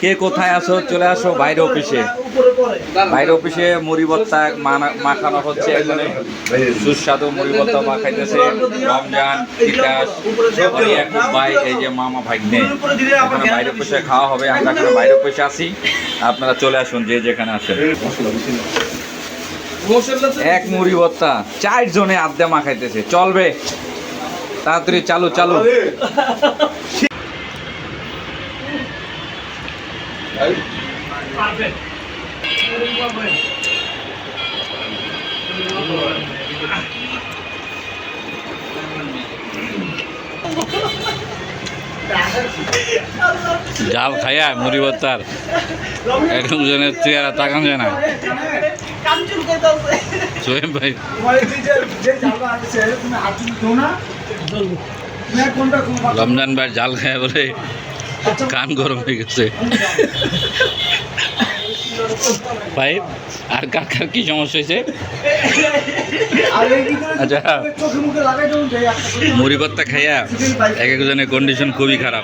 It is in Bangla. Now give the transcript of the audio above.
কে কোথায় আসো চলে আসো বাইরে অফিসে। বাইরে অফিসে মুড়ি ভর্তা মাখানো হচ্ছে। এখানে সুস্বাদু মুড়ি ভর্তা মাখাইতেছে রমজান, তিতাস, ইয়াকুব ভাই, এই যে মামা ভাগ্নে। এখানে বাইরে অফিসে খাওয়া হবে। আমরা এখানে বাইরে অফিসে আসি, আপনারা চলে আসুন যে যেখানে আসেন। এক মুড়ি ভর্তা 4 জনে আড্ডা মাখাইতেছে। চলবে, তাড়াতাড়ি চালু চালু। জাল খাইয়া মুড়ি ভর্তার একজনের চেহারা তাকান যায় না। সোহেম ভাই রমজান ভাই জাল খায় বলে কান গরম হয়ে গেছে। ভাই আর কার কার কি সমস্যা হয়েছে? আচ্ছা, মুড়ি ভর্তা খাইয়া এক একজনের কন্ডিশন খুবই খারাপ।